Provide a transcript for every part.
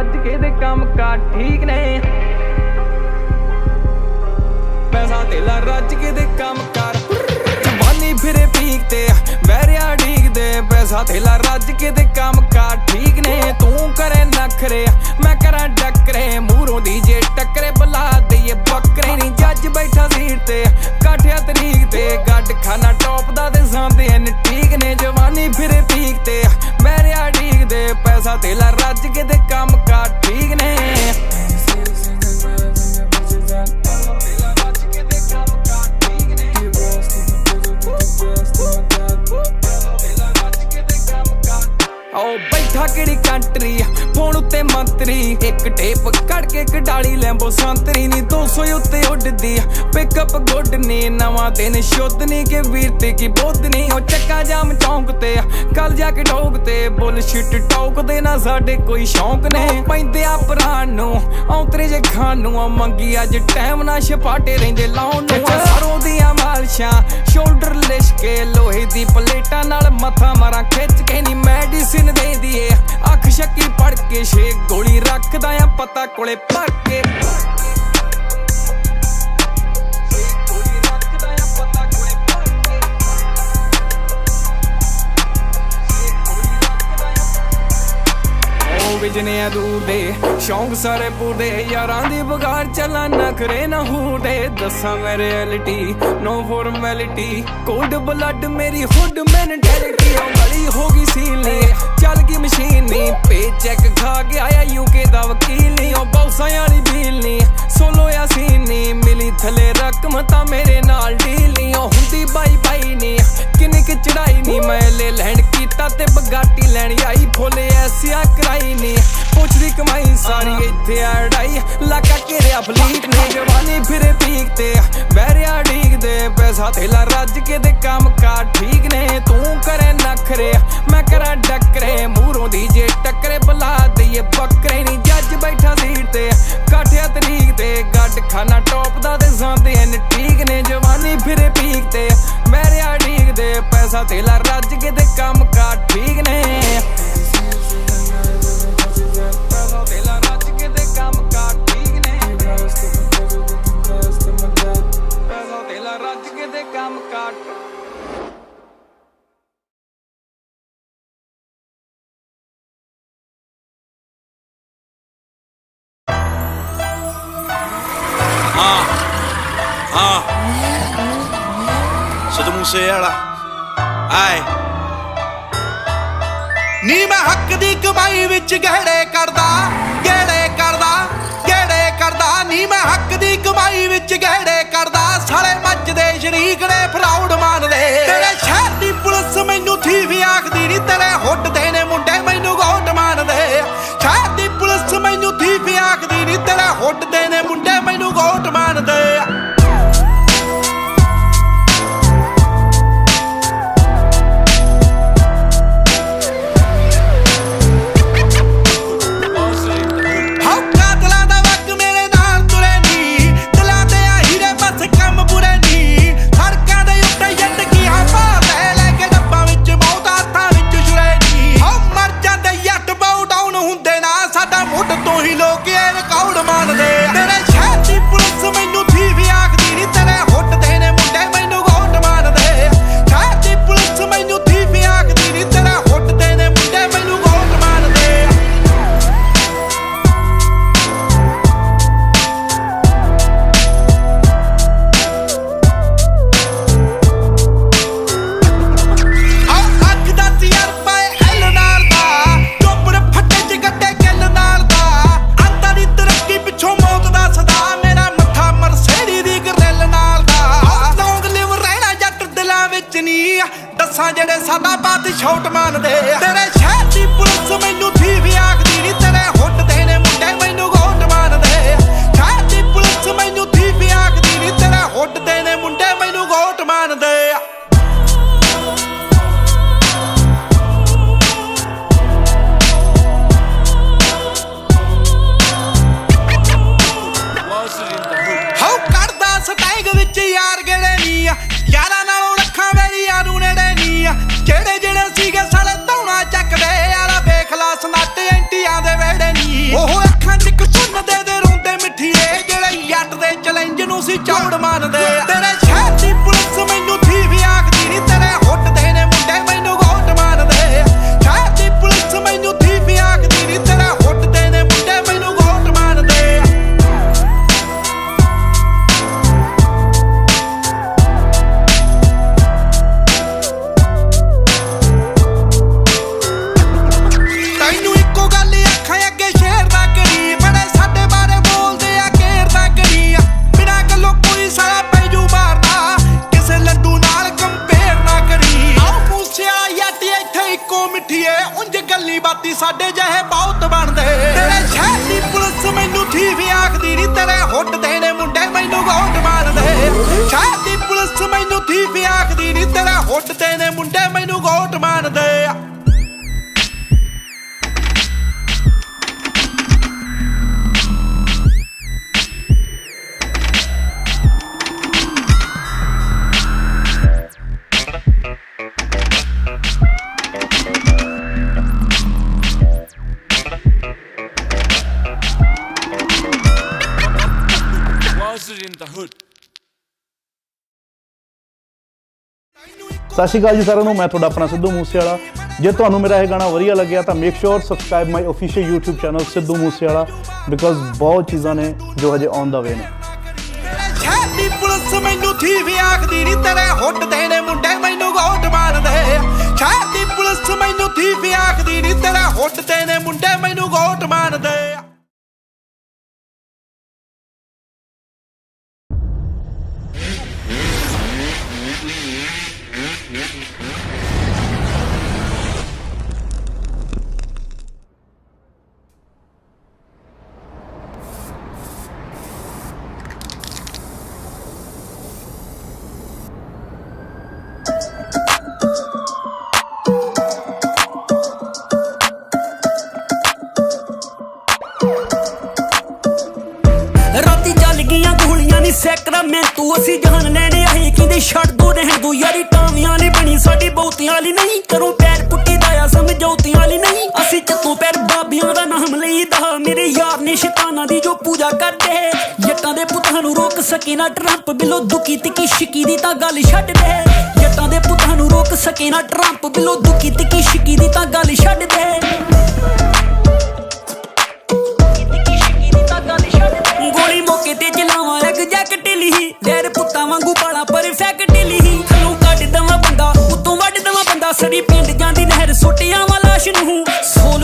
ਰੱਜ ਕੇ ਦੇ ਕੰਮ ਕਾਰ ਠੀਕ ਨੇ ਪੈਸਾ ਤੇਲਾ ਰੱਜ ਕੇ ਦੇ ਕੰਮ ਕਾਰ ਜਵਾਨੀ ਫਿਰੇ ਪੀਕ ਤੇ ਬਹਿਰਿਆ ਢੀਕਦੇ ਪੈਸਾ ਤੇਲਾ ਰੱਜ ਕੇ ਦੇ ਕੰਮ ਕਾਰ ਠੀਕ ਨੇ ਤੂੰ ਕਰੇ ਨਖਰੇ ਮੈਂ ਕਰਾਂ ਡੱਕਰੇ ਮੂਹਰੋਂ ਦੀ ਜੇ ਟੱਕਰੇ ਬੁਲਾ ਦਈਏ ਬੱਕਰੇ ਨੀ ਜੱਜ ਬੈਠਾ ਸੀਟ ਤੇ ਕਾਠਿਆ ਤਰੀਕ ਤੇ ਗੱਡ ਖਾਨਾ ਟੌਪ ਦਾ ਤੇ ਸਾਂਦੇ ਐਨ ਠੀਕ ਨੇ ਜਵਾਨੀ ਫਿਰੇ ਪੀਕ ਤੇ ਬਹਿਰਿਆ ਢੀਕਦੇ ਪੈਸਾ ਤੇਲਾ ਰੱਜ ਕੇ ਦੇ ਕੰਮ ਕਾਰ ਠੀਕ ਨੇ बैठा किहड़ी कंट्री फोन उत्ते मंत्री एक टेप कड़ के कडाली लैंबो संतरी नी 200 उत्ते उड़दी पिकअप गुड नी नवा दिन शुद्ध नी के वीरते की बुद्ध नी ओ चक्का जाम चौंक ते कल जाके ठोकते बुलशिट टोकदे ना साडे कोई शौक ने पैंदे आ भरान नू औंतरे जे खान नू मंगी अज टाइम ना छपाटे रहिंदे लाउन नू सरों दियां मालशां शोल्डर लिशके लोहे दी प्लेटां नाल मथा मारा खिच के नी मेडिसिन दे दिए अख शक्की पड़ के छे गोली रखदा आ पता कोले भर के विजने दूर दे शौक सारे पूरे यारां दी बगार चला नखरे ना हूरदे दसा मैं reality no formality cold blood मेरी हुड मेंटेलिटी गली होगी सीलनी चल गई मशीन नी पे चेक खा के आया यूके दा वकील नी ओ बौसा वाली डील नी सोलो या सीन नी मिली थले रकम ता मेरे नाल डील नी ओ हुंदी बाई बाई नी किन्नी की चढ़ाई नी मैं ले लैंड कीता ते बगाटी लैनी आई फुल ऐसिया कराई नी पुछदी कमाई सारी इत्थे अड़ाई लाका घेरिया फलीट ने जवानी फिरे पीक ते बहरिया ढीकदे पैसा थेला रज के दे काम कार ठीक ने तू करे नखरे मैं करा डकरे मूहरों दी जे टकरे बुला दईए बकरे नी जज बैठा सीट ते काठिया तरीक ते गड खाना टॉप दा ते सांदे एन ठीक ने जवानी फिरे पीक ते बहरिया ढीकदे पैसा थेला रज के दे काम कार ठीक ने सिद्धू मूसे वाला आए नी मैं हक दी कमाई विच गेड़े करदा नी मैं हक दी कमाई विच गेड़े करदा साले मजदे शरीक ने प्राउड मानदे तेरे शहर दी पुलिस मैनू थी भी आखदी नी तेरे हुड दे ने मुंडे मैनू गोट मानदे शहर दी पुलिस मैनू थी भी आखदी नी तेरे हुड दे ने मुंडे मैनू गोट मानदे ਸਤਿ ਸ਼੍ਰੀ ਅਕਾਲ ਜੀ ਸਾਰਿਆਂ ਨੂੰ, ਮੈਂ ਤੁਹਾਡਾ ਆਪਣਾ ਸਿੱਧੂ ਮੂਸੇਵਾਲਾ। ਜੇ ਤੁਹਾਨੂੰ ਮੇਰਾ ਇਹ ਗਾਣਾ ਵਧੀਆ ਲੱਗਿਆ ਤਾਂ make sure subscribe my official YouTube channel Sidhu Moosewala, because ਬਹੁਤ ਚੀਜ਼ਾਂ ਨੇ ਜੋ ਹਜੇ ਔਨ ਦਾ ਵੇ ਨੇ। ਸ਼ਹਿਰ ਦੀ ਪੁਲਿਸ ਮੈਨੂੰ ਥੀ ਵੀ ਆਖਦੀ ਨੀ, ਤੇਰੇ ਹੁੱਟ ਦੇ ਨੇ ਮੁੰਡੇ ਮੈਨੂੰ ਗੋਟ ਮਾਰਦੇ। ਸ਼ਹਿਰ ਦੀ ਪੁਲਿਸ ਮੈਨੂੰ ਥੀ ਵੀ ਆਖਦੀ ਨੀ, ਤੇਰੇ ਹੁੱਟ ਦੇ ਨੇ ਮੁੰਡੇ ਮੈਨੂੰ ਗੋਟ ਮਾਰਦੇ। ਰਾਤੀ ਚੱਲ ਗਈਆਂ ਗੋਲੀਆਂ ਨੀ ਸੈਕਰਾਮੈਂਟੋ, ਅਸੀਂ ਜਾਨ ਲੈਣੇ ਆਏ ਕਹਿੰਦੇ ਛੱਡ ਦੋ ਰਹਿਣ ਦੋ ਯਾਰੀ। ਟਾਵੀਆਂ ਨੀ ਬਣੀ ਸਾਡੀ ਬਹੁਤੀਆਂ ਵਾਲੀ ਨਹੀਂ, ਕਰੋ ਪੈਰ ਪੁੱਟੀ ਦਾ ਆ ਸਮਝੌਤੀਆਂ ਵਾਲੀ ਨਹੀਂ। ਅਸੀਂ ਚੱਤੋਂ ਪੈਰ ਬਾਬਿਆਂ ਦਾ ਨਾਮ ਲਈਦਾ, ਮੇਰੇ ਯਾਰ ਨੇ ਸ਼ੈਤਾਨਾਂ ਦੀ ਜੋ ਪੂਜਾ ਕਰਦੇ। ਜੱਟਾਂ ਦੇ ਪੁੱਤਾਂ ਨੂੰ ਰੋਕ ਸਕੇ ਨਾ ਟਰੰਪ, ਬਿਲੋ ਦੁਖੀ ਤਿੱਕੀ ਸ਼ਿਕੀ ਦੀ ਤਾਂ ਗੱਲ ਛੱਡ ਦੇ। ਜੱਟਾਂ ਦੇ ਪੁੱਤਾਂ ਨੂੰ ਰੋਕ ਸਕੇ ਨਾ ਟਰੰਪ, ਬਿਲੋ ਦੁਖੀ ਤਿੱਕੀ ਸ਼ਿਕੀ ਦੀ ਤਾਂ ਗੱਲ ਛੱਡ ਦੇ। ਗੋਲੀ ਮੌਕੇ ਤੇ ਚਲਾਵਾਂ ਇੱਕ ਜੈਕ ਢਿੱਲੀ, ਡੈਰ ਪੁੱਤਾਂ ਵਾਂਗੂ ਪਾਲਾ ਪਰਫੈਕਟ ਢਿੱਲੀ। ਥੱਲੋਂ ਕੱਢ ਦਵਾਂ ਬੰਦਾ ਉੱਤੋਂ ਵੱਢ ਦਵਾਂ ਬੰਦਾ, ਸੜੀ ਪਿੰਡ ਜਾਂਦੀ ਨਹਿਰ ਸੁੱਟਿਆ ਵਾ ਲਾਸ਼ ਨੂੰ।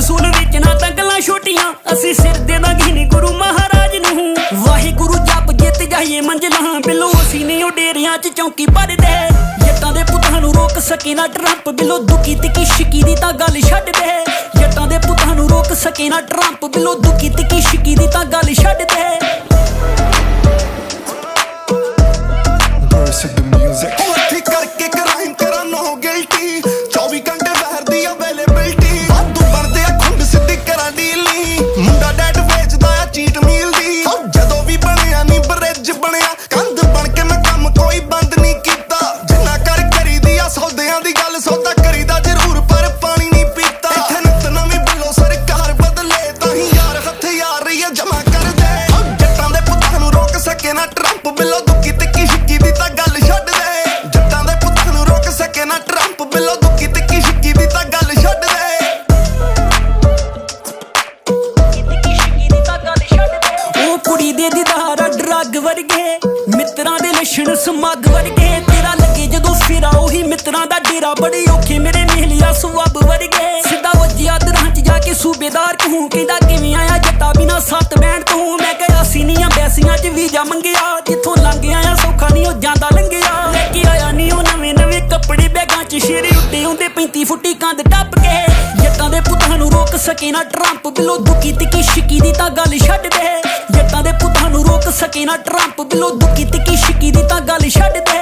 ਸੂਲ ਵਿੱਚ ਨਾ ਤਾਂ ਗੱਲਾਂ ਛੋਟੀਆਂ, ਅਸੀਂ ਸਿਰ ਦੇ ਦਾਂਗੇ ਨੀ ਗੁਰੂ ਮਹਾਰਾਜ ਨੂੰ। ਵਾਹਿਗੁਰੂ ਜਪ ਜਿੱਤ ਜਾਈਏ ਮੰਜ਼ਿਲਾਂ, ਬਿਲੋ ਅਸੀਂ ਨੇ ਉਹ ਡੇਰਿਆਂ 'ਚ ਚੌਂਕੀ ਭਰਦੇ। ਜੱਟਾਂ ਦੇ ਪੁੱਤਾਂ ਨੂੰ ਰੋਕ ਸਕੇ ਨਾ ਟਰੰਪ, ਬਿਲੋ ਦੁਖੀ ਤਿੱਕੀ ਸ਼ਿਕੀ ਦੀ ਤਾਂ ਗੱਲ ਛੱਡ ਦੇ। ਜੱਟਾਂ ਦੇ ਪੁੱਤਾਂ ਨੂੰ ਰੋਕ ਸਕੇ ਨਾ ਟਰੰਪ, ਬਿਲੋ ਦੁਖੀ ਤਿੱਕੀ ਸ਼ਿਕੀ ਦੀ ਤਾਂ ਗੱਲ ਛੱਡ ਦੇ। ਉੱਥੇ ਕਰਕੇ ਕਰਾਈਮ ਕਰਾਂ ਨੋ ਗਿਲਟੀ, 24 ਘੰਟੇ ਬਾਹਰ ਦੀ ਅਵੇਲੇਬਿਲਟੀ। ਵਾਧੂ ਬਣਦੇ ਆ ਖੁੰਡ ਸਿੱਧੀ ਕਰਾਂ ਡੀਲੀ, ਮੁੰਡਾ ਡੈਟ ਵੇਚਦਾ ਆ ਚੀਟ ਮੀਲ ਦੀ। ਜਦੋਂ ਵੀ ਬਣਿਆ ਨੀ ਬ੍ਰਿਜ ਬਣਿਆ, ਕੰਧ ਬਣ ਕੇ ਮੈਂ ਕੰਮ ਕੋਈ ਬੰਦ ਨਹੀਂ ਕੀਤਾ। ਜਿੰਨਾ ਕਰ ਕਰੀਦੀ ਆ ਸੌਦਿਆਂ ਦੀ ਗੱਲ, ਸੌਦਾ ਕਰੀਦਾ ਜ਼ਰੂਰ ਪਰ ਪਾਣੀ ਨਹੀਂ ਪੀਤਾ। ਇੱਥੇ ਨਿਤ ਨਵੀਂ ਬਿੱਲੋ ਸਰਕਾਰ ਬਦਲੇ, ਤਾਂ ਹੀ ਯਾਰ ਹਥਿਆਰ ਰਹੀ ਆ ਜਮਾ ਕਰਦੇ। ਜੱਟਾਂ ਦੇ ਪੁੱਤਾਂ ਨੂੰ ਰੋਕ ਸਕੇ ਨਾ ਟਰੰਪ, ਬਿੱਲੋ ਦੁੱਕੀ ਤਿੱਕੀ ਸ਼ਿੱਕੀ ਦੀ ਤਾਂ ਗੱਲ ਛੱਡ ਦੇ। ਜੱਟਾਂ ਦੇ ਪੁੱਤਾਂ ਨੂੰ ਰੋਕ ਸਕੇ ਨਾ ਟਰੰਪ, ਬਿੱਲੋ ਦੁੱਕੀ ਤਿੱਕੀ ਸ਼ਿੱਕੀ ਦੀ ਤਾਂ ਗੱਲ ਛੱਡ ਦੇ। ਉਹ ਕੁੜੀ ਦੇ ਦੀਦਾਰ ਡਰੱਗ ਵਰਗੇ, ਮਿੱਤਰਾਂ ਦੇ ਲੱਛਣ ਸਮੱਗ ਵਰਗੇ। ਤੇਰਾ ਲੱਗੇ ਜਦੋਂ ਫੇਰਾ ਉਹੀ ਮਿੱਤਰਾਂ ਦਾ ਡੇਰਾ, ਬੜੇ ਔਖੇ ਮੇਰੇ ਮਹਿਲੀਆ ਸੁਆਬ ਵਰਗੇ। ਸਿੱਧਾ ਵੱਜਿਆ ਦਰਾਂ 'ਚ ਜਾ ਕੇ ਸੂਬੇਦਾਰ ਕਹੂੰ, ਕਹਿੰਦਾ ਕਿਵੇਂ ਆਇਆ ਜੱਟਾ ਬਿਨਾ 7 ਬੈਂਡ ਤੋਂ। ਮੈਂ ਗਿਆ ਸੀਨੀਆਂ ਬੈਸੀਆਂ 'ਚ ਵੀਜ਼ਾ ਮੰਗਿਆ, ਜਿੱਥੋਂ ਲੰਘ ਆਇਆ ਸੌਖਾ ਨਹੀਂ ਉਹ ਜਾਂਦਾ ਲੰਘਿਆ। ਲੈ ਕੇ ਆਇਆ ਨਹੀਂ ਉਹ ਨਵੇਂ ਕੱਪੜੇ ਬੈਗਾਂ 'ਚ, ਸ਼ੇਰੇ ਉੱਤੇ ਆਉਂਦੇ 35 ਫੁੱਟੀ ਕੰਧ ਟੱਪ ਕੇ। ਜੱਟਾਂ ਦੇ ਪੁੱਤਾਂ ਨੂੰ ਰੋਕ ਸਕੇ ਨਾ ਟਰੰਪ, ਬਿਲੋ ਦੁਖੀ ਤਿੱਕੀ ਸ਼ਿਕੀ ਦੀ ਤਾਂ ਗੱਲ ਛੱਡ ਦੇ। ਜੱਟਾਂ ਦੇ ਪੁੱਤਾਂ ਨੂੰ ਰੋਕ ਸਕੇ ਨਾ ਟਰੰਪ, ਬਿਲੋ ਦੁਖੀ ਤਿੱਕੀ ਸ਼ਿਕੀ ਦੀ ਤਾਂ ਗੱਲ ਛੱਡ ਦੇ।